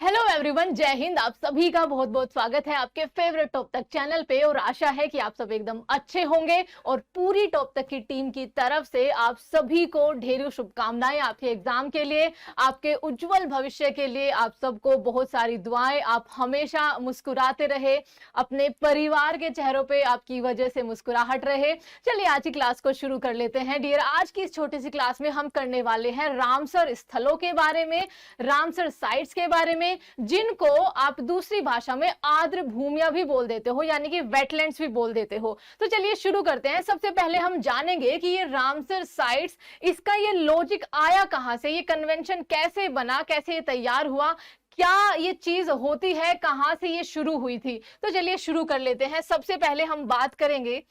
Hello everyone, जय हिंद। आप सभी का बहुत बहुत स्वागत है आपके फेवरेट टॉप तक चैनल पे। और आशा है कि आप सब एकदम अच्छे होंगे और पूरी टॉप तक की टीम की तरफ से आप सभी को ढेरों शुभकामनाएं आपके एग्जाम के लिए, आपके उज्जवल भविष्य के लिए। आप सबको बहुत सारी दुआएं। आप हमेशा मुस्कुराते रहे, अपने परिवार के चेहरों पे आपकी वजह से मुस्कुराहट रहे। चलिए आज की क्लास को शुरू कर लेते हैं डियर। आज की इस छोटी सी क्लास में हम करने वाले हैं रामसर स्थलों के बारे में, रामसर साइट्स के बारे में, जिनको आप दूसरी भाषा में आर्द्र भूमियां भी बोल देते हो, यानी कि वेटलैंड्स भी बोल देते हो। तो चलिए शुरू करते हैं। सबसे पहले हम जानेंगे कि ये रामसर साइट्स, इसका ये लॉजिक आया कहां से, ये कन्वेंशन कैसे बना, कैसे ये तैयार हुआ, क्या ये चीज होती है, कहां से ये शुरू हुई थी। तो चलिए शुरू कर लेते हैं। सबसे पहले हम बात करेंगे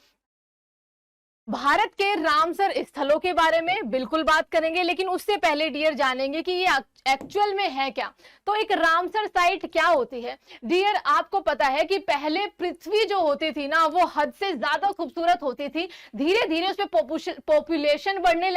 भारत के रामसर स्थलों के बारे में, बिल्कुल बात करेंगे, लेकिन उससे पहले डियर जानेंगे कि ये एक्चुअल में है क्या। तो एक रामसर साइट क्या होती है डियर? आपको पता है कि पहले पृथ्वी जो होती थी ना, वो हद से ज्यादा खूबसूरत होती थी। धीरे धीरे उसमें पॉपुलेशन बढ़ने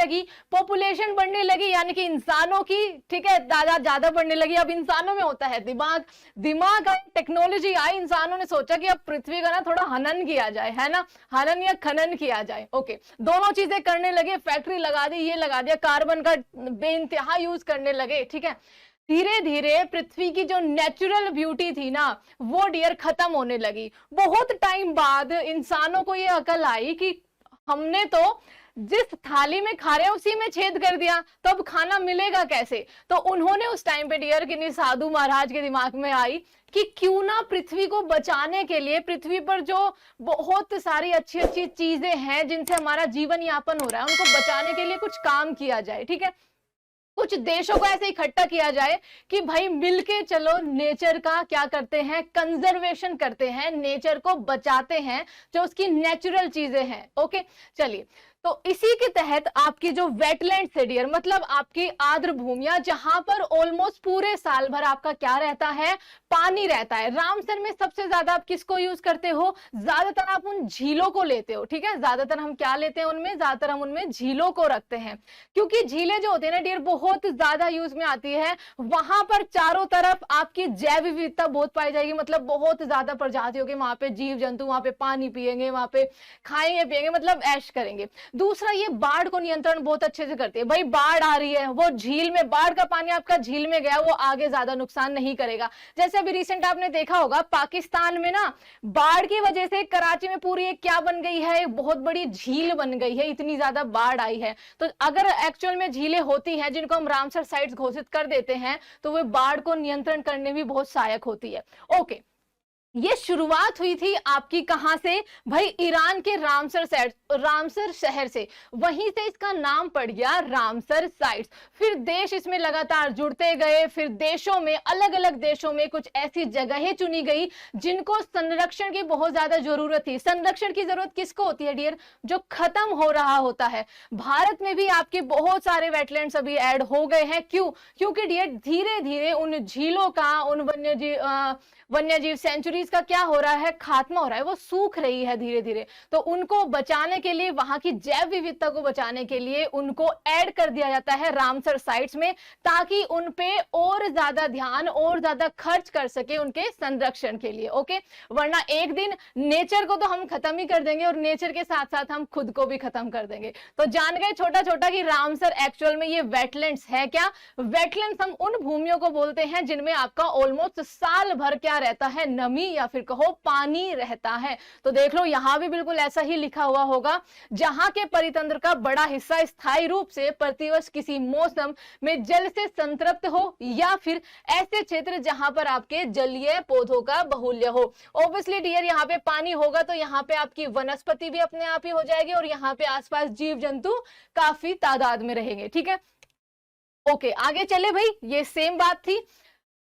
लगी, यानी कि इंसानों की, ठीक है, ज्यादा बढ़ने लगी। अब इंसानों में होता है दिमाग टेक्नोलॉजी आई, इंसानों ने सोचा कि अब पृथ्वी का ना थोड़ा हनन किया जाए, है ना, हनन या खनन किया जाए। ओके, दोनों चीजें करने लगे, फैक्ट्री लगा दी, ये लगा दिया, कार्बन का बेइंतहा यूज करने लगे, ठीक है। धीरे धीरे पृथ्वी की जो नेचुरल ब्यूटी थी ना, वो डियर खत्म होने लगी। बहुत टाइम बाद इंसानों को ये अकल आई कि हमने तो जिस थाली में खा रहे हैं उसी में छेद कर दिया, तो अब खाना मिलेगा कैसे। तो उन्होंने उस टाइम पे डियर किन्हीं साधु महाराज के दिमाग में आई कि क्यों ना पृथ्वी को बचाने के लिए, पृथ्वी पर जो बहुत सारी अच्छी अच्छी चीजें हैं जिनसे हमारा जीवन यापन हो रहा है, उनको बचाने के लिए कुछ काम किया जाए, ठीक है। कुछ देशों को ऐसे इकट्ठा किया जाए कि भाई मिलके चलो नेचर का क्या करते हैं, कंजर्वेशन करते हैं, नेचर को बचाते हैं, जो उसकी नेचुरल चीजें हैं। ओके, चलिए, तो इसी के तहत आपकी जो वेटलैंड्स है डियर, मतलब आपकी आर्द्र भूमियां, जहां पर ऑलमोस्ट पूरे साल भर आपका क्या रहता है, पानी रहता है। रामसर में सबसे ज्यादा आप किसको यूज करते हो? ज्यादातर आप उन झीलों को लेते हो, ठीक है। ज्यादातर हम क्या लेते हैं उनमें? ज्यादातर हम उनमें झीलों को रखते हैं, क्योंकि झीलें जो होती है ना डियर, बहुत ज्यादा यूज में आती है। वहां पर चारों तरफ आपकी जैव विविधता बहुत पाई जाएगी, मतलब बहुत ज्यादा प्रजातियों के वहां पे जीव जंतु वहां पे पानी पिएंगे, वहां पे खाएंगे पिएंगे, मतलब ऐश करेंगे। दूसरा, ये बाढ़ को नियंत्रण बहुत अच्छे से करती है। भाई बाढ़ आ रही है, वो झील में, बाढ़ का पानी आपका झील में गया, वो आगे ज्यादा नुकसान नहीं करेगा। जैसे अभी रिसेंट आपने देखा होगा पाकिस्तान में ना, बाढ़ की वजह से कराची में पूरी एक क्या बन गई है, एक बहुत बड़ी झील बन गई है, इतनी ज्यादा बाढ़ आई है। तो अगर एक्चुअल में झीलें होती हैं जिनको हम रामसर साइट्स घोषित कर देते हैं, तो वे बाढ़ को नियंत्रण करने में बहुत सहायक होती है। ओके, ये शुरुआत हुई थी आपकी कहां से? भाई ईरान के रामसर शहर से। वहीं से इसका नाम पड़ गया रामसर साइट्स। फिर देश इसमें लगातार जुड़ते गए, फिर देशों में, अलग अलग देशों में कुछ ऐसी जगहें चुनी गई जिनको संरक्षण की बहुत ज्यादा जरूरत थी। संरक्षण की जरूरत किसको होती है डियर? जो खत्म हो रहा होता है। भारत में भी आपके बहुत सारे वेटलैंड्स अभी ऐड हो गए हैं। क्यों? क्योंकि डियर धीरे धीरे उन झीलों का, उन वन्यजीव सेंचुरीज का क्या हो रहा है, खात्मा हो रहा है, वो सूख रही है धीरे धीरे। तो उनको बचाने के लिए, वहां की जैव विविधता को बचाने के लिए उनको ऐड कर दिया जाता है रामसर साइट्स में, ताकि उन पे और ज्यादा ध्यान और ज्यादा खर्च कर सके उनके संरक्षण के लिए। ओके, वरना एक दिन नेचर को तो हम खत्म ही कर देंगे और नेचर के साथ साथ हम खुद को भी खत्म कर देंगे। तो जान गए छोटा छोटा कि रामसर एक्चुअल में ये वेटलैंड्स है क्या? वेटलैंड्स हम उन भूमियों को बोलते हैं जिनमें आपका ऑलमोस्ट साल भर क्या रहता है, नमी या फिर कहो पानी रहता है। तो देख लो यहां भी बिल्कुल ऐसा ही लिखा हुआ होगा, जहां के परितंत्र का बड़ा हिस्सा स्थायी रूप से प्रतिवर्ष किसी मौसम में जल से संतृप्त हो, या फिर ऐसे क्षेत्र जहां पर आपके जलीय पौधों का बाहुल्य हो। ऑब्वियसली डियर यहाँ पे पानी होगा तो यहाँ पे आपकी वनस्पति भी अपने आप ही हो जाएगी और यहाँ पे आसपास जीव जंतु काफी तादाद में रहेंगे, ठीक है। ओके, आगे चले भाई, ये सेम बात थी।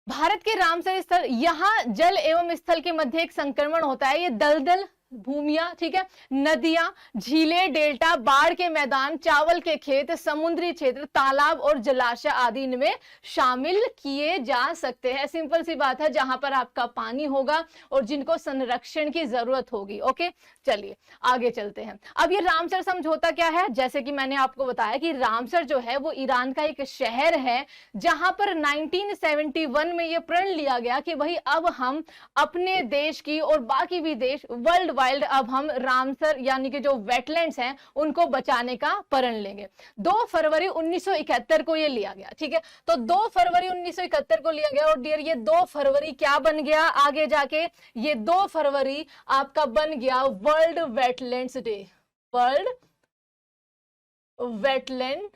भारत के रामसर स्थल, यहां जल एवं स्थल के मध्य एक संक्रमण होता है, ये दलदल भूमियां, ठीक है, नदियां, झीलें, डेल्टा, बाढ़ के मैदान, चावल के खेत, समुद्री क्षेत्र, तालाब और जलाशय आदि इनमें शामिल किए जा सकते हैं। सिंपल सी बात है, जहां पर आपका पानी होगा और जिनको संरक्षण की जरूरत होगी। ओके, चलिए आगे चलते हैं। अब ये रामसर समझौता क्या है? जैसे कि मैंने आपको बताया कि रामसर जो है वो ईरान का एक शहर है, जहां पर 1971 में ये प्रण लिया गया कि भाई अब हम अपने देश की और बाकी भी देश वर्ल्ड वाइड अब हम रामसर यानी कि जो वेटलैंड्स हैं उनको बचाने का प्रण लेंगे। 2 फरवरी 1971 को ये लिया गया, ठीक है। तो 2 फरवरी 1971 को लिया गया और डियर ये 2 फरवरी क्या बन गया आगे जाके? ये 2 फरवरी आपका बन गया world wetlands day, world wetland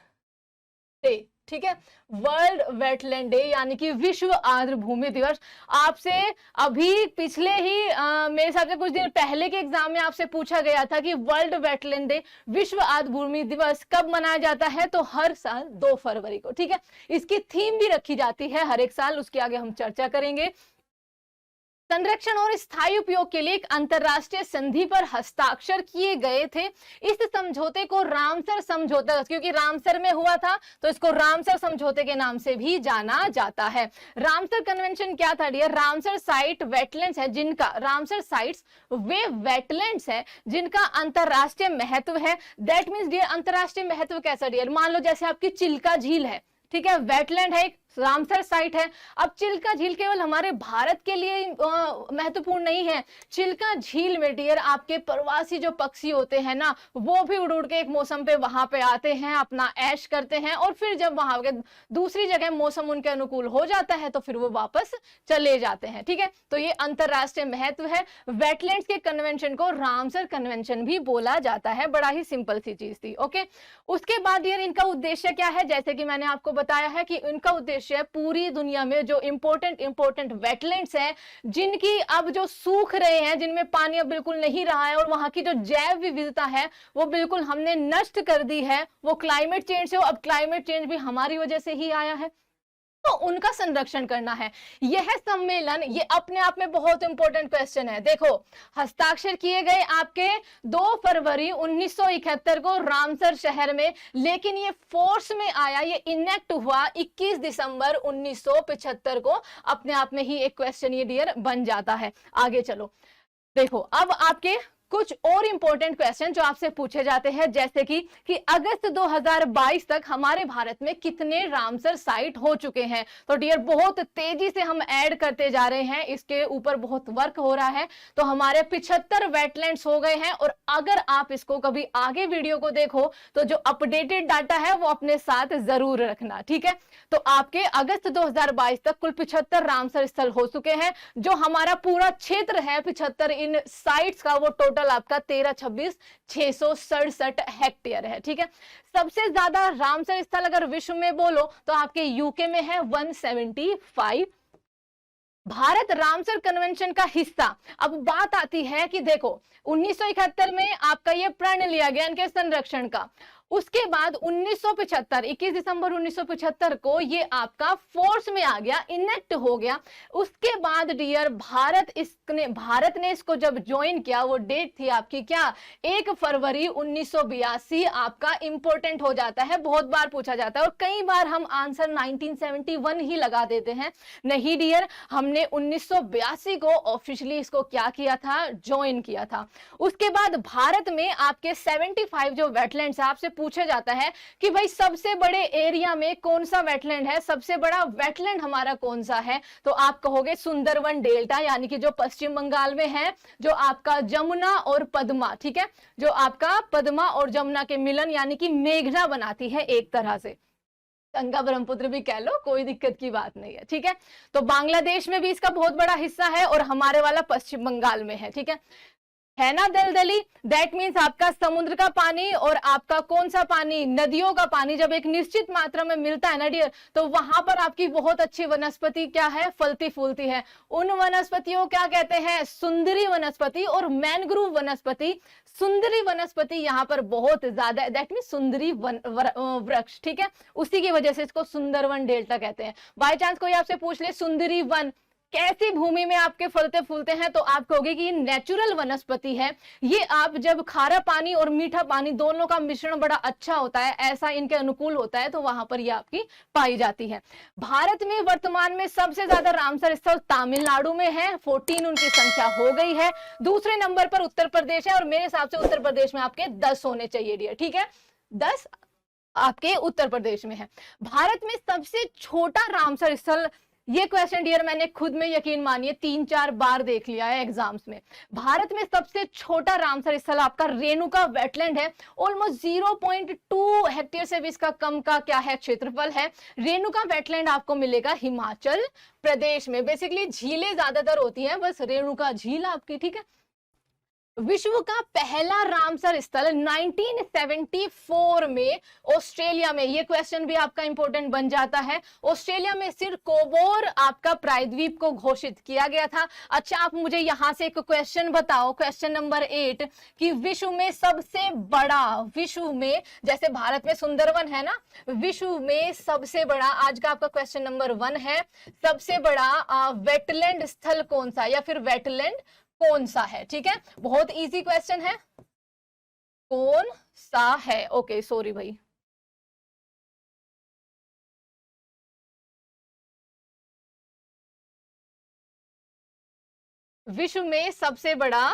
day, ठीक है। वर्ल्ड वेटलैंड डे यानी कि विश्व आर्द्र भूमि दिवस। आपसे अभी पिछले ही मेरे हिसाब से कुछ दिन पहले के एग्जाम में आपसे पूछा गया था कि वर्ल्ड वेटलैंड डे, विश्व आर्द्र भूमि दिवस कब मनाया जाता है? तो हर साल 2 फरवरी को, ठीक है। इसकी थीम भी रखी जाती है हर एक साल, उसके आगे हम चर्चा करेंगे। संरक्षण और स्थायी उपयोग के लिए एक अंतरराष्ट्रीय संधि पर हस्ताक्षर किए गए थे। इस समझौते को रामसर समझौता, क्योंकि रामसर में हुआ था तो इसको रामसर समझौते के नाम से भी जाना जाता है। रामसर कन्वेंशन क्या था डियर? रामसर साइट वेटलैंड्स है जिनका, रामसर साइट्स वे वेटलैंड्स है जिनका अंतरराष्ट्रीय महत्व है। दैट मींस डियर अंतरराष्ट्रीय महत्व कैसा डियर? मान लो जैसे आपकी चिल्का झील है, ठीक है, वेटलैंड है, एक रामसर साइट है। अब चिल्का झील केवल हमारे भारत के लिए महत्वपूर्ण नहीं है। चिल्का झील में डियर आपके प्रवासी जो पक्षी होते हैं ना, वो भी उड़ उड़ के एक मौसम पे वहां पे आते हैं, अपना ऐश करते हैं और फिर जब वहां के दूसरी जगह मौसम उनके अनुकूल हो जाता है तो फिर वो वापस चले जाते हैं, ठीक है। तो ये अंतरराष्ट्रीय महत्व है। वेटलैंड्स के कन्वेंशन को रामसर कन्वेंशन भी बोला जाता है। बड़ा ही सिंपल सी चीज थी। ओके, उसके बाद डियर इनका उद्देश्य क्या है? जैसे कि मैंने आपको बताया है कि इनका उद्देश्य पूरी दुनिया में जो इंपॉर्टेंट वेटलैंड्स हैं, जिनकी अब जो सूख रहे हैं, जिनमें पानी अब बिल्कुल नहीं रहा है और वहां की जो जैव विविधता है वो बिल्कुल हमने नष्ट कर दी है, वो क्लाइमेट चेंज से, अब क्लाइमेट चेंज भी हमारी वजह से ही आया है, तो उनका संरक्षण करना है। यह सम्मेलन, ये अपने आप में बहुत इंपॉर्टेंट क्वेश्चन है। देखो, हस्ताक्षर किए गए आपके 2 फरवरी 1971 को रामसर शहर में, लेकिन ये फोर्स में आया, ये इनेक्ट हुआ 21 दिसंबर 1975 को। अपने आप में ही एक क्वेश्चन ये डियर बन जाता है। आगे चलो, देखो अब आपके कुछ और इंपॉर्टेंट क्वेश्चन जो आपसे पूछे जाते हैं, जैसे कि अगस्त 2022 तक हमारे भारत में कितने रामसर साइट हो चुके हैं। तो डियर बहुत तेजी से हम ऐड करते जा रहे हैं, इसके ऊपर बहुत वर्क हो रहा है। तो हमारे 75 वेटलैंड्स हो गए हैं और अगर आप इसको कभी आगे वीडियो को देखो तो जो अपडेटेड डाटा है वो अपने साथ जरूर रखना, ठीक है। तो आपके अगस्त 2022 तक कुल 75 रामसर स्थल हो चुके हैं। जो हमारा पूरा क्षेत्र है 75 इन साइट्स का, वो टोटल आपका 13,26,667 हेक्टेयर है, ठीक है। सबसे ज्यादा रामसर स्थल अगर विश्व में बोलो तो आपके यूके में है 175। भारत रामसर कन्वेंशन का हिस्सा। अब बात आती है कि देखो 1971 में आपका ये प्रण लिया गया इनके संरक्षण का। उसके बाद 1975, 21 दिसंबर 1975 को ये आपका फोर्स में आ गया, इनेक्ट हो गया। उसके बाद डियर भारत ने इसको जब ज्वाइन किया, वो डेट थी आपकी क्या? 1 फरवरी 1982 आपका इंपॉर्टेंट हो जाता है, बहुत बार पूछा जाता है और कई बार हम आंसर 1971 ही लगा देते हैं। नहीं डियर, हमने 1982 को ऑफिशियली इसको क्या किया था? ज्वाइन किया था। उसके बाद भारत में आपके 75 जो वेटलैंड्स है, आपसे पूछा जाता है कि भाई सबसे बड़े एरिया में कौन सा वेटलैंड है, सबसे बड़ा वेटलैंड हमारा कौन सा है? तो आप कहोगे सुंदरवन डेल्टा, यानी कि जो पश्चिम बंगाल में है, जो आपका जमुना और पद्मा, ठीक है, जो आपका पद्मा और जमुना के मिलन यानी कि मेघना बनाती है एक तरह से, गंगा ब्रह्मपुत्र भी कह लो, कोई दिक्कत की बात नहीं है, ठीक है। तो बांग्लादेश में भी इसका बहुत बड़ा हिस्सा है और हमारे वाला पश्चिम बंगाल में है, ठीक है ना। दलदली, दैट मीन्स आपका समुद्र का पानी और आपका कौन सा पानी? नदियों का पानी जब एक निश्चित मात्रा में मिलता है ना डियर, तो वहां पर आपकी बहुत अच्छी वनस्पति क्या है? फलती फूलती है। उन वनस्पतियों क्या कहते हैं? सुंदरी वनस्पति और मैनग्रोव वनस्पति। सुंदरी वनस्पति यहाँ पर बहुत ज्यादा, दैट मीन्स सुंदरी वृक्ष, ठीक है, उसी की वजह से इसको सुंदरवन डेल्टा कहते हैं। बाई चांस कोई आपसे पूछ ले सुंदरी वन कैसी भूमि में आपके फलते फूलते हैं, तो आप कहोगे कि ये नेचुरल वनस्पति है। ये आप जब खारा पानी और मीठा पानी दोनों का मिश्रण बड़ा अच्छा होता है, ऐसा इनके अनुकूल होता है, तो वहां पर ये आपकी पाई जाती है। भारत में वर्तमान में सबसे ज्यादा रामसर स्थल तमिलनाडु में है, 14 उनकी संख्या हो गई है। दूसरे नंबर पर उत्तर प्रदेश है, और मेरे हिसाब से उत्तर प्रदेश में आपके 10 होने चाहिए डियर, ठीक है, 10 आपके उत्तर प्रदेश में है। भारत में सबसे छोटा रामसर स्थल, ये क्वेश्चन डियर मैंने खुद में यकीन मानिए 3-4 बार देख लिया है एग्जाम्स में। भारत में सबसे छोटा रामसर स्थल आपका रेणुका वेटलैंड है, ऑलमोस्ट 0.2 हेक्टेयर से भी इसका कम का क्या है क्षेत्रफल है। रेणुका वेटलैंड आपको मिलेगा हिमाचल प्रदेश में। बेसिकली झीलें ज्यादातर होती हैं, बस रेणुका झील आपकी, ठीक है। विश्व का पहला रामसर स्थल 1974 में ऑस्ट्रेलिया में, ये क्वेश्चन भी आपका इंपॉर्टेंट बन जाता है, ऑस्ट्रेलिया में सिर कोबोर आपका प्रायद्वीप को घोषित किया गया था। अच्छा, आप मुझे यहां से एक क्वेश्चन बताओ, क्वेश्चन नंबर 8, कि विश्व में सबसे बड़ा, विश्व में जैसे भारत में सुंदरवन है ना, विश्व में सबसे बड़ा, आज का आपका क्वेश्चन नंबर 1 है, सबसे बड़ा वेटलैंड स्थल कौन सा, या फिर वेटलैंड कौन सा है, ठीक है। बहुत इजी क्वेश्चन है, कौन सा है। ओके सॉरी भाई, विश्व में सबसे बड़ा,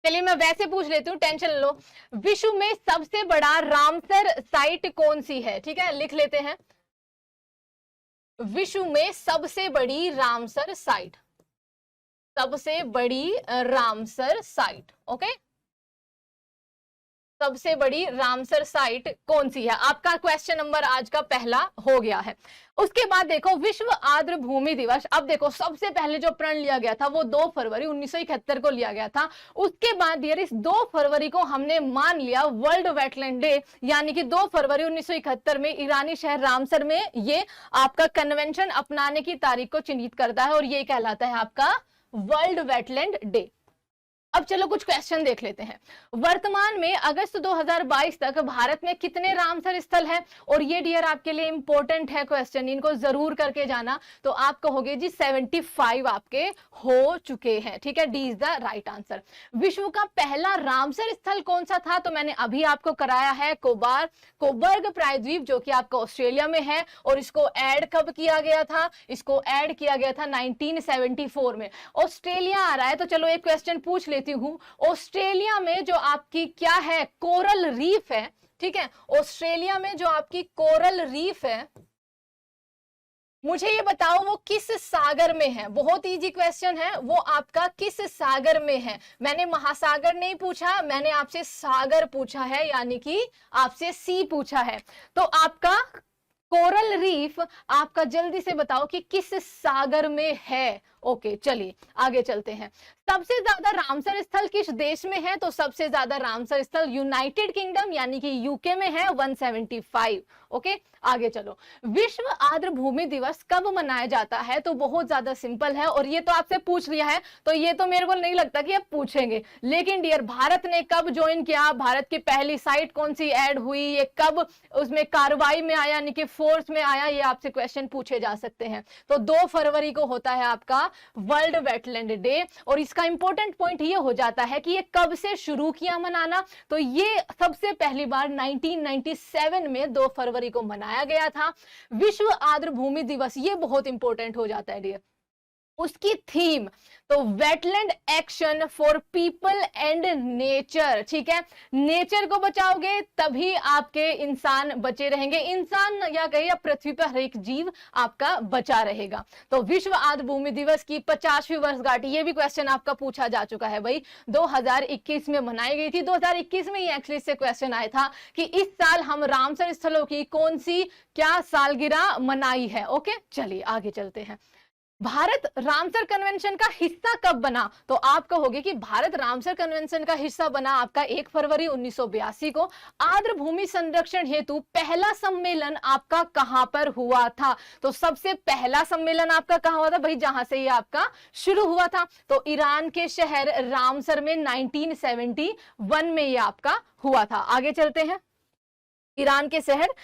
चलिए मैं वैसे पूछ लेती हूँ, टेंशन लो। विश्व में सबसे बड़ा रामसर साइट कौन सी है, ठीक है, लिख लेते हैं। विश्व में सबसे बड़ी रामसर साइट, सबसे बड़ी रामसर साइट, ओके, सबसे बड़ी रामसर साइट कौन सी है, आपका क्वेश्चन नंबर आज का पहला हो गया है। उसके बाद देखो विश्व आर्द्र भूमि दिवस। अब देखो सबसे पहले जो प्रण लिया गया था वो 2 फरवरी 1971 को लिया गया था। उसके बाद यार इस 2 फरवरी को हमने मान लिया वर्ल्ड वेटलैंड डे, यानी कि 2 फरवरी 1971 में ईरानी शहर रामसर में ये आपका कन्वेंशन अपनाने की तारीख को चिन्हित करता है, और ये कहलाता है आपका वर्ल्ड वेटलैंड डे। अब चलो कुछ क्वेश्चन देख लेते हैं। वर्तमान में अगस्त 2022 तक भारत में कितने रामसर स्थल हैं, और ये डियर आपके लिए इंपॉर्टेंट है क्वेश्चन, इनको जरूर करके जाना। तो आप कहोगे जी 75 आपके हो चुके हैं, ठीक है, D is the right answer. विश्व का पहला रामसर स्थल कौन सा था, तो मैंने अभी आपको कराया है कोबर्ग प्रायद्वीप, जो कि आपका ऑस्ट्रेलिया में है, और इसको ऐड कब किया गया था, इसको ऐड किया गया था 1974 में। ऑस्ट्रेलिया आ रहा है, तो चलो एक क्वेश्चन पूछ लेती हूं। ऑस्ट्रेलिया में जो आपकी क्या है, कोरल रीफ है, ठीक है, ऑस्ट्रेलिया में जो आपकी कोरल रीफ है, मुझे ये बताओ वो किस सागर में है। बहुत इजी क्वेश्चन है, वो आपका किस सागर में है। मैंने महासागर नहीं पूछा, मैंने आपसे सागर पूछा है, यानी कि आपसे सी पूछा है। तो आपका कोरल रीफ आपका जल्दी से बताओ कि किस सागर में है। ओके चलिए आगे चलते हैं। सबसे ज्यादा रामसर स्थल किस देश में है, तो सबसे ज्यादा रामसर स्थल यूनाइटेड किंगडम यानी कि यूके में है, 175। ओके आगे चलो। विश्व आर्द्र भूमि दिवस कब मनाया जाता है, तो बहुत ज्यादा सिंपल है, और ये तो आपसे पूछ लिया है, तो ये तो मेरे को नहीं लगता कि आप पूछेंगे। लेकिन डियर भारत ने कब ज्वाइन किया, भारत की पहली साइट कौन सी ऐड हुई, ये कब उसमें कार्रवाई में आया, यानी कि फोर्स में आया, ये आपसे क्वेश्चन पूछे जा सकते हैं। तो 2 फरवरी को होता है आपका वर्ल्ड वेटलैंड डे, और इसका इंपॉर्टेंट पॉइंट ये हो जाता है कि ये कब से शुरू किया मनाना, तो ये सबसे पहली बार 1997 में 2 फरवरी को मनाया गया था। विश्व आर्द्र भूमि दिवस, ये बहुत इंपॉर्टेंट हो जाता है डियर। उसकी थीम तो wetland action for people and nature, ठीक है, नेचर को बचाओगे तभी आपके इंसान बचे रहेंगे, इंसान या कहिए पृथ्वी पर हर एक जीव आपका बचा रहेगा। तो विश्व आर्द्र भूमि दिवस की 50वीं वर्षगांठ, ये भी क्वेश्चन आपका पूछा जा चुका है भाई, 2021 में मनाई गई थी। 2021 में ये एक्चुअली से क्वेश्चन आया था कि इस साल हम रामसर स्थलों की कौन सी क्या सालगिरह मनाई है। ओके चलिए आगे चलते हैं। भारत रामसर कन्वेंशन का हिस्सा कब बना, तो आप कहोगे कि भारत रामसर कन्वेंशन का हिस्सा बना आपका 1 फरवरी 1982 को। आर्द्र भूमि संरक्षण हेतु पहला सम्मेलन आपका कहां पर हुआ था, तो सबसे पहला सम्मेलन आपका कहां हुआ था भाई, जहां से ये आपका शुरू हुआ था, तो ईरान के शहर रामसर में 1971 में ये आपका हुआ था। आगे चलते हैं। ईरान के शहर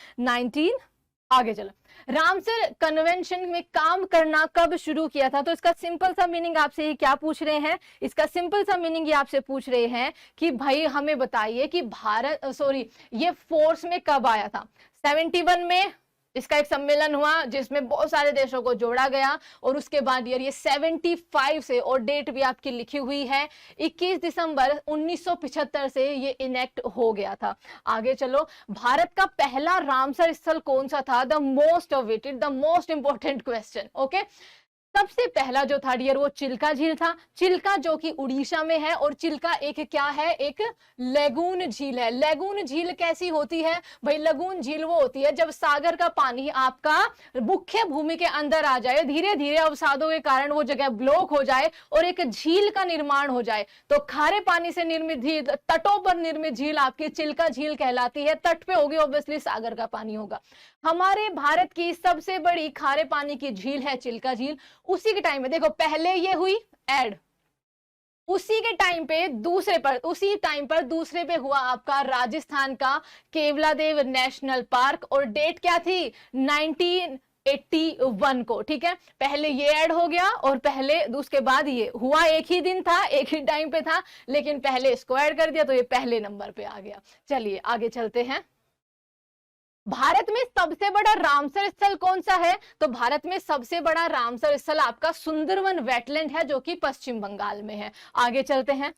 आगे चलो, रामसर कन्वेंशन में काम करना कब शुरू किया था? तो इसका सिंपल सा मीनिंग आपसे ये क्या पूछ रहे हैं, इसका सिंपल सा मीनिंग ये आपसे पूछ रहे हैं कि भाई हमें बताइए कि भारत सॉरी ये फोर्स में कब आया था। 71 में इसका एक सम्मेलन हुआ जिसमें बहुत सारे देशों को जोड़ा गया, और उसके बाद ये 75 से, और डेट भी आपकी लिखी हुई है 21 दिसंबर 1975 से ये इनेक्ट हो गया था। आगे चलो, भारत का पहला रामसर स्थल कौन सा था? The most awaited, the most important question. Okay, सबसे पहला जो था डियर वो चिल्का झील था। चिल्का जो कि उड़ीसा में है, और चिल्का एक क्या है? एक लेगून झील है। लेगून झील कैसी होती है भाई? लगून झील वो होती है जब सागर का पानी आपका मुख्य भूमि के अंदर आ जाए, धीरे धीरे अवसादों के कारण वो जगह ब्लॉक हो जाए और एक झील का निर्माण हो जाए, तो खारे पानी से निर्मित झील, तटों पर निर्मित झील आपकी चिल्का झील कहलाती है। तट पे होगी ऑब्वियसली, सागर का पानी होगा। हमारे भारत की सबसे बड़ी खारे पानी की झील है चिल्का झील। उसी के टाइम में देखो, पहले ये हुई ऐड, उसी के टाइम पे दूसरे पे हुआ आपका राजस्थान का केवलादेव नेशनल पार्क, और डेट क्या थी? 1981 को। ठीक है, पहले ये ऐड हो गया और पहले उसके बाद ये हुआ, एक ही दिन था, एक ही टाइम पे था, लेकिन पहले इसको ऐड कर दिया तो ये पहले नंबर पे आ गया। चलिए आगे चलते हैं। भारत में सबसे बड़ा रामसर स्थल कौन सा है? तो भारत में सबसे बड़ा रामसर स्थल आपका सुंदरवन वेटलैंड है, जो कि पश्चिम बंगाल में है। आगे चलते हैं।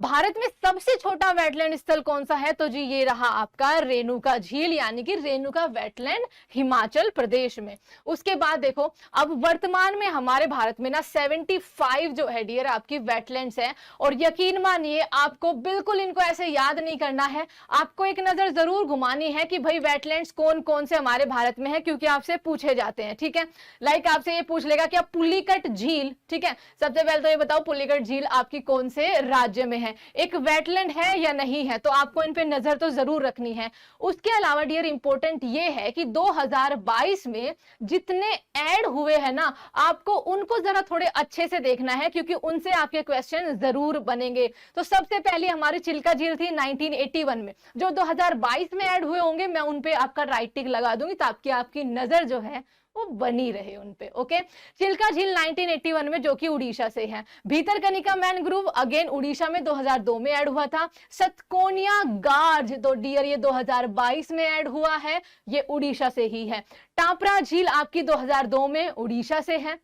भारत में सबसे छोटा वेटलैंड स्थल कौन सा है? तो जी ये रहा आपका रेणुका झील, यानी कि रेणुका वेटलैंड, हिमाचल प्रदेश में। उसके बाद देखो, अब वर्तमान में हमारे भारत में ना 75 जो है डियर आपकी वेटलैंड्स है, और यकीन मानिए आपको बिल्कुल इनको ऐसे याद नहीं करना है, आपको एक नजर जरूर घुमानी है कि भाई वेटलैंड्स कौन कौन से हमारे भारत में है, क्योंकि आपसे पूछे जाते हैं। ठीक है, लाइक आपसे ये पूछ लेगा कि पुलिकट झील, ठीक है, सबसे पहले तो ये बताओ पुलिकट झील आपकी कौन से राज्य में है, एक वेटलैंड है या नहीं है, तो आपको इन पे नजर तो जरूर रखनी है। उसके अलावा डियर इंपॉर्टेंट ये है कि 2022 में जितने ऐड हुए हैं ना, आपको उनको जरा थोड़े अच्छे से देखना है, क्योंकि उनसे आपके क्वेश्चन जरूर बनेंगे। तो सबसे पहले हमारी चिल्का झील थी 1981 में, जो 2022 में ऐड हुए होंगे मैं उन पे आपका राइट टिक लगा दूंगी, ताकि आपकी नजर जो है वो बनी रहे उन पे। ओके, चिल्का झील 1981 में, जो कि उड़ीसा से है। भीतरकनिका मैनग्रोव अगेन उड़ीसा में 2002 में ऐड हुआ था। सतकोनिया गार्ज तो डियर ये 2022 में ऐड हुआ है, ये उड़ीसा से ही है। टापरा झील आपकी 2002 में उड़ीसा से है,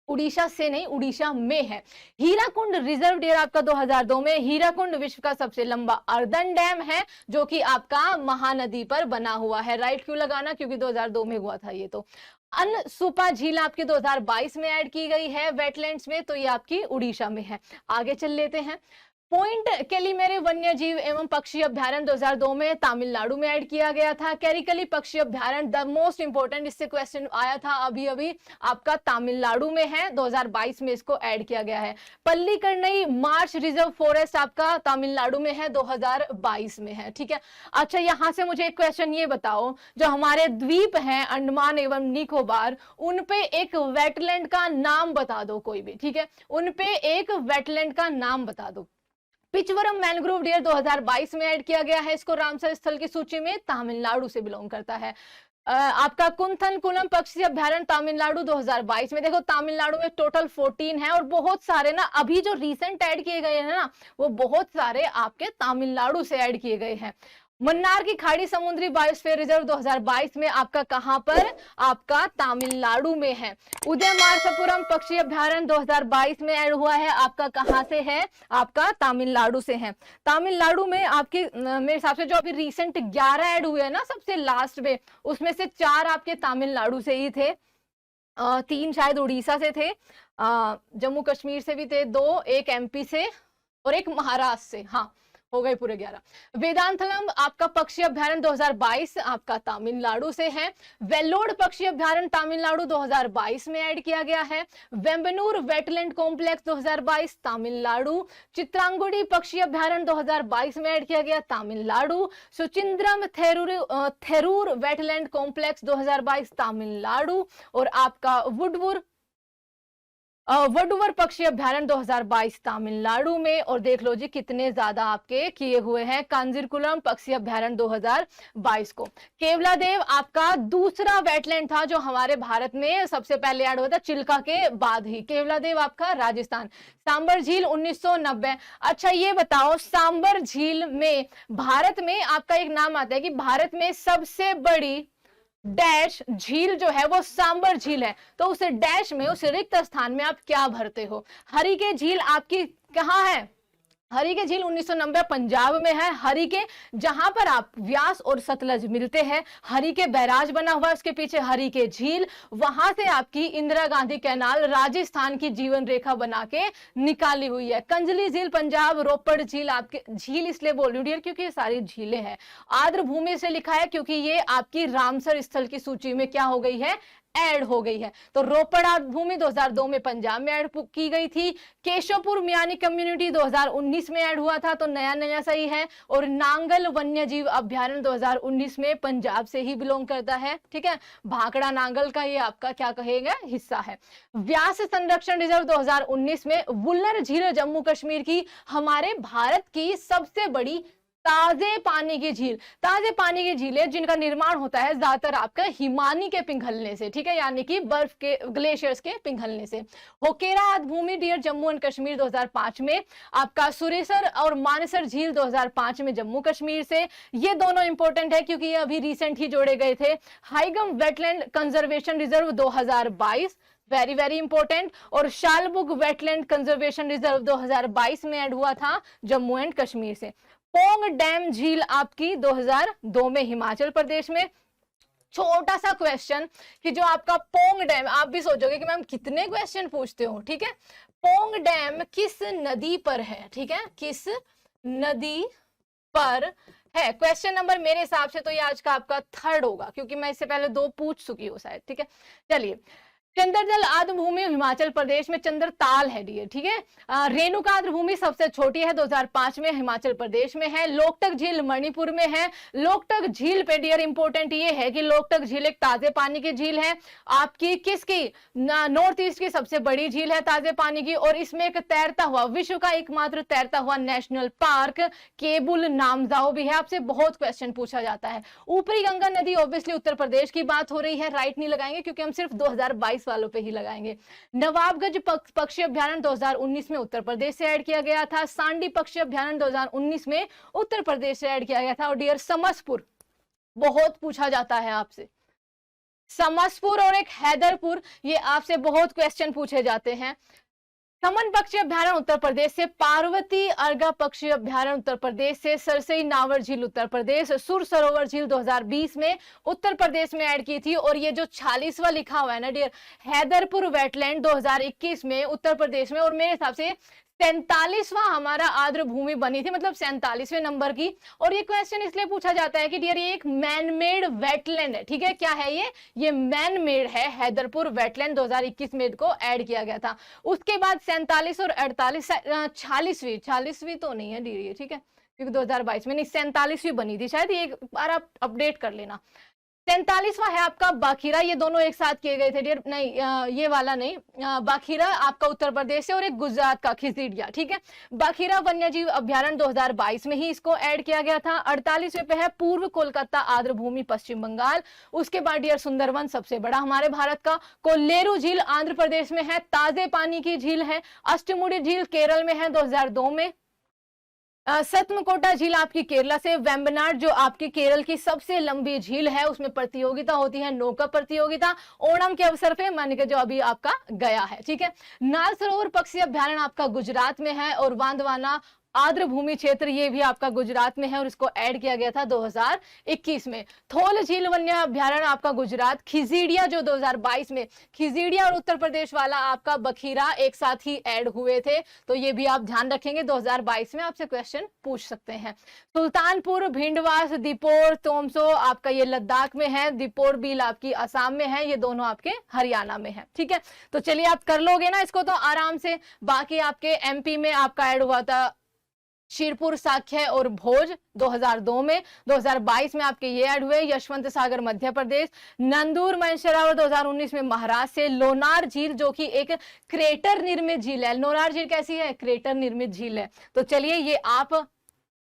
उड़ीसा से नहीं उड़ीसा में है। हीराकुंड रिजर्व डियर आपका 2002 में। हीराकुंड विश्व का सबसे लंबा अर्दन डैम है, जो कि आपका महानदी पर बना हुआ है। राइट क्यों लगाना? क्योंकि 2002 में हुआ था ये। तो अनसुपा झील आपकी 2022 में ऐड की गई है वेटलैंड्स में, तो ये आपकी उड़ीसा में है। आगे चल लेते हैं। पॉइंट केलीमेरे वन्य जीव एवं पक्षी अभ्यारण्य 2002 में तमिलनाडु में ऐड किया गया था। कैरिकली पक्षी अभ्यारण्य द मोस्ट इंपोर्टेंट, इससे क्वेश्चन आया था अभी अभी, आपका तमिलनाडु में है, 2022 में इसको ऐड किया गया है। पल्लीकरनई मार्श रिजर्व फॉरेस्ट आपका तमिलनाडु में है, 2022 में है। ठीक है, अच्छा यहां से मुझे एक क्वेश्चन ये बताओ, जो हमारे द्वीप हैं अंडमान एवं निकोबार, उन पे एक वेटलैंड का नाम बता दो कोई भी। ठीक है, उन पे एक वेटलैंड का नाम बता दो। पिचवरम मैनग्रोव डियर 2022 में ऐड किया गया है, इसको रामसर स्थल की सूची में, तमिलनाडु से बिलोंग करता है। आपका कुंथन कुलम पक्षी अभ्यारण्य तमिलनाडु 2022 में। देखो तमिलनाडु में टोटल 14 है, और बहुत सारे ना अभी जो रिसेंट ऐड किए गए हैं ना, वो बहुत सारे आपके तमिलनाडु से ऐड किए गए हैं। मन्नार की खाड़ी समुद्री बायोस्फीयर रिजर्व 2022 में आपका कहां पर? आपका तमिलनाडु में है। उदयमार्सपुरम पक्षी अभ्यारण्य 2022 में ऐड हुआ है, आपका कहां से है? आपका तमिलनाडु से है। तमिलनाडु में आपके मेरे हिसाब से जो अभी रिसेंट 11 ऐड हुए हैं ना सबसे लास्ट में, उसमें से 4 आपके तमिलनाडु से ही थे, 3 शायद उड़ीसा से थे, जम्मू कश्मीर से भी थे 2, एक एमपी से और एक महाराष्ट्र से। हाँ, हो गए पूरे 11। वेदांतलम आपका पक्षी अभ्यारण्य 2022 आपका तमिलनाडु से है। वेल्लोड पक्षी अभ्यारण्य तमिलनाडु 2022 में ऐड किया गया है। Vembanur wetland complex 2022 Tamil Nadu. चित्रांगुड़ी पक्षी अभ्यारण्य 2022 में ऐड किया गया, तमिलनाडु। Suchindram Theroor wetland complex 2022 Tamil Nadu. और आपका वुडवुड वडुवर पक्षी अभ्यारण्य 2022 तमिलनाडु में, और देख लो जी कितने ज्यादा आपके किए हुए हैं कांजीरकुलम पक्षी अभ्यारण्य 2022 को। केवलादेव आपका दूसरा वेटलैंड था जो हमारे भारत में सबसे पहले ऐड हुआ था, चिल्का के बाद ही। केवलादेव आपका राजस्थान। सांबर झील 1990। अच्छा ये बताओ, सांबर झील में भारत में आपका एक नाम आता है कि भारत में सबसे बड़ी डैश झील जो है वो सांबर झील है, तो उस डैश में, उस रिक्त स्थान में आप क्या भरते हो? हरिके झील आपकी कहाँ है? हरिके झील 1990 पंजाब में है। हरिके जहां पर आप व्यास और सतलज मिलते हैं, हरिके बैराज बना हुआ है, उसके पीछे हरिके झील, वहां से आपकी इंदिरा गांधी कैनाल राजस्थान की जीवन रेखा बना के निकाली हुई है। कंजली झील पंजाब। रोपड़ झील आपके, झील इसलिए बोल रही हूँ क्योंकि ये सारी झीलें हैं। आर्द्र भूमि से लिखा है क्योंकि ये आपकी रामसर स्थल की सूची में क्या हो गई है? ऐड हो गई है। तो रोपड़ भूमि 2002 में पंजाब में ऐड की गई थी। केशवपुर मियानी कम्युनिटी 2019 में ऐड हुआ था, तो नया नया सही है। और नांगल वन्य जीव अभ्यारण्य 2019 में पंजाब से ही बिलोंग करता है, ठीक है। भाखड़ा नांगल का ये आपका क्या कहेगा हिस्सा है। व्यास संरक्षण रिजर्व 2019 में वुल्लर झील जम्मू कश्मीर की, हमारे भारत की सबसे बड़ी ताजे पानी की झील। ताजे पानी की झीलें जिनका निर्माण होता है ज्यादातर आपका हिमानी के पिघलने से, ठीक है, यानी कि बर्फ के ग्लेशियर्स के पिघलने से। होकेरा आद्भूमि डियर जम्मू एंड कश्मीर 2005 में। आपका सुरेसर और मानेसर झील 2005 में जम्मू कश्मीर से। ये दोनों इंपॉर्टेंट है क्योंकि ये अभी रिसेंट ही जोड़े गए थे। Haigam wetland conservation reserve 2022, very very important. और शालबुग वेटलैंड कंजर्वेशन रिजर्व 2022 में ऐड हुआ था जम्मू एंड कश्मीर से। पोंग डैम झील आपकी 2002 में हिमाचल प्रदेश में। छोटा सा क्वेश्चन कि जो आपका पोंग डैम, आप भी सोचोगे कि मैम कितने क्वेश्चन पूछते हो, ठीक है। पोंग डैम किस नदी पर है? ठीक है, किस नदी पर है? क्वेश्चन नंबर मेरे हिसाब से तो ये आज का आपका थर्ड होगा क्योंकि मैं इससे पहले 2 पूछ चुकी हूँ शायद, ठीक है। चलिए, चंद्रजल आर्द्र भूमि हिमाचल प्रदेश में चंद्रताल है डियर, ठीक है। रेणुका आर्द्र भूमि सबसे छोटी है, 2005 में हिमाचल प्रदेश में है। लोकटक झील मणिपुर में है। लोकटक झील पे डियर इंपॉर्टेंट ये है कि लोकटक झील एक ताजे पानी की झील है आपकी, किसकी? नॉर्थ ईस्ट की सबसे बड़ी झील है ताजे पानी की, और इसमें एक तैरता हुआ, विश्व का एकमात्र तैरता हुआ नेशनल पार्क केबुल नामजाओ भी है। आपसे बहुत क्वेश्चन पूछा जाता है। ऊपरी गंगा नदी ऑब्वियसली उत्तर प्रदेश की बात हो रही है, राइट नहीं लगाएंगे क्योंकि हम सिर्फ 2022 वालों पे ही लगाएंगे। नवाबगंज पक्षी अभ्यारण्य 2019 में उत्तर प्रदेश से ऐड किया गया था। सांडी पक्षी अभ्यारण्य 2019 में उत्तर प्रदेश से ऐड किया गया था। और डियर समसपुर बहुत पूछा जाता है आपसे, समसपुर और एक हैदरपुर, ये आपसे बहुत क्वेश्चन पूछे जाते हैं। समन पक्षी अभ्यारण्य उत्तर प्रदेश से। पार्वती अर्गा पक्षी अभ्यारण्य उत्तर प्रदेश से। सरसई नावर झील उत्तर प्रदेश। सुर सरोवर झील 2020 में उत्तर प्रदेश में ऐड की थी। और ये जो 46वां लिखा हुआ है ना डियर, हैदरपुर वेटलैंड 2021 में उत्तर प्रदेश में, और मेरे हिसाब से 47वां हमारा आर्द्र भूमि बनी थी, मतलब 47वें नंबर की। और ये क्वेश्चन इसलिए पूछा जाता है कि डियर ये एक मैन मेड वेटलैंड है, ठीक है। क्या है ये मैन मेड है। हैदरपुर वेटलैंड 2021 में को ऐड किया गया था। उसके बाद 47 और 48, 46वीं तो नहीं है डियर ये, ठीक है, क्योंकि 2022 में नहीं, 47वीं बनी थी शायद, ये एक बार आप अपडेट कर लेना। 43वां है आपका बाखीरा, ये दोनों एक साथ किए गए थे डियर, नहीं ये वाला नहीं, बाखीरा आपका उत्तर प्रदेश से, और एक गुजरात का खिजड़िया, ठीक है। बाखीरा वन्यजीव अभ्यारण्य 2022 में ही इसको ऐड किया गया था। 48वें पे है पूर्व कोलकाता आर्द्र भूमि पश्चिम बंगाल। उसके बाद डियर सुंदरवन सबसे बड़ा हमारे भारत का। कोल्लेरू झील आंध्र प्रदेश में है, ताजे पानी की झील है। अष्टमुड़ी झील केरल में है 2002 में। सतमकोटा झील आपकी केरला से। वेम्बनाड जो आपकी केरल की सबसे लंबी झील है, उसमें प्रतियोगिता होती है, नौका प्रतियोगिता, ओणम के अवसर पे, मान के जो अभी आपका गया है, ठीक है। नाल सरोवर पक्षी अभ्यारण्य आपका गुजरात में है। और वांदवाना आर्द्र भूमि क्षेत्र ये भी आपका गुजरात में है, और इसको ऐड किया गया था 2021 में। थोल झील वन्य अभ्यारण्य आपका गुजरात। खिजीड़िया जो 2022 में, खिजीड़िया और उत्तर प्रदेश वाला आपका बखीरा एक साथ ही ऐड हुए थे, तो ये भी आप ध्यान रखेंगे, 2022 में आपसे क्वेश्चन पूछ सकते हैं। सुल्तानपुर, भिंडवास, दीपोर, तोमसो आपका ये लद्दाख में है। दीपोर बील आपकी असम में है, ये दोनों आपके हरियाणा में है, ठीक है। तो चलिए आप कर लोगे ना इसको तो आराम से। बाकी आपके एमपी में आपका ऐड हुआ था शिरपुर, साख्य और भोज 2002 में। 2022 में आपके ये ऐड हुए। यशवंत सागर मध्य प्रदेश, नंदूर मंशरावर 2019 में महाराष्ट्र से। लोनार झील जो कि एक क्रेटर निर्मित झील है। लोनार झील कैसी है? क्रेटर निर्मित झील है। तो चलिए ये आप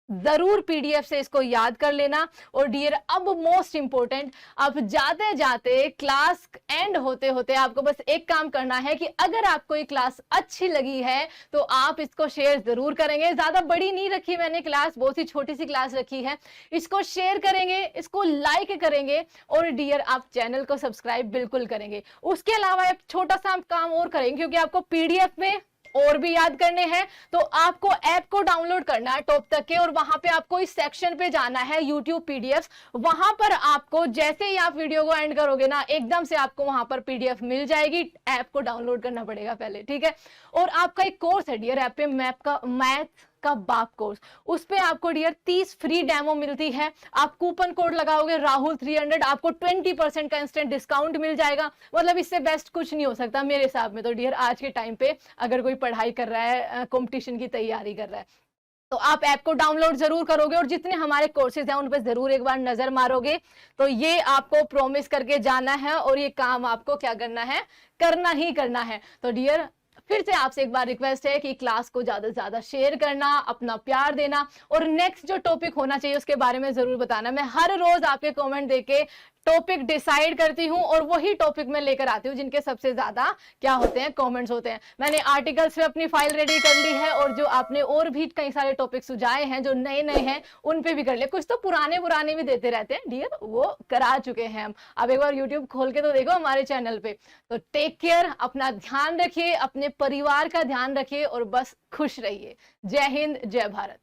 जरूर पीडीएफ से इसको याद कर लेना। और डियर अब मोस्ट इंपॉर्टेंट, अब जाते जाते क्लास एंड होते होते आपको बस एक काम करना है कि अगर आपको ये क्लास अच्छी लगी है तो आप इसको शेयर जरूर करेंगे। ज्यादा बड़ी नहीं रखी मैंने क्लास, बहुत ही छोटी सी क्लास रखी है। इसको शेयर करेंगे, इसको लाइक करेंगे और डियर आप चैनल को सब्सक्राइब बिल्कुल करेंगे। उसके अलावा एक छोटा सा काम और करेंगे, क्योंकि आपको पीडीएफ में और भी याद करने हैं तो आपको ऐप को डाउनलोड करना है टॉप तक के, और वहां पे आपको इस सेक्शन पे जाना है YouTube पीडीएफ। वहां पर आपको जैसे ही आप वीडियो को एंड करोगे ना, एकदम से आपको वहां पर पीडीएफ मिल जाएगी। ऐप को डाउनलोड करना पड़ेगा पहले, ठीक है। और आपका एक कोर्स है डियर ऐप पे, मैथ का बाप कोर्स। उस पे आपको डियर 30 फ्री डेमो मिलती है। आप कूपन कोड लगाओगे राहुल 300, आपको 20% का इंस्टेंट डिस्काउंट मिल जाएगा। मतलब इससे बेस्ट कुछ नहीं हो सकता मेरे हिसाब में तो डियर आज के टाइम पे, अगर कोई पढ़ाई कर रहा है, कंपटीशन की तैयारी कर रहा है, तो आप ऐप को डाउनलोड जरूर करोगे और जितने हमारे कोर्सेज हैं उन पर जरूर एक बार नजर मारोगे। तो ये आपको प्रॉमिस करके जाना है और ये काम आपको क्या करना है? करना ही करना है। तो डियर फिर से आपसे एक बार रिक्वेस्ट है कि क्लास को ज्यादा से ज्यादा शेयर करना, अपना प्यार देना, और नेक्स्ट जो टॉपिक होना चाहिए उसके बारे में जरूर बताना। मैं हर रोज आपके कमेंट देके टॉपिक डिसाइड करती हूं और वही टॉपिक में लेकर आती हूं जिनके सबसे ज्यादा क्या होते हैं? कमेंट्स होते हैं। मैंने आर्टिकल्स पे अपनी फाइल रेडी कर ली है, और जो आपने और भी कई सारे टॉपिक सुझाए हैं जो नए नए हैं उन पे भी कर लिया। कुछ तो पुराने पुराने भी देते रहते हैं डियर, वो करा चुके हैं हम। अब एक बार यूट्यूब खोल के तो देखो हमारे चैनल पे। तो टेक केयर, अपना ध्यान रखिए, अपने परिवार का ध्यान रखिए और बस खुश रहिए। जय हिंद, जय भारत।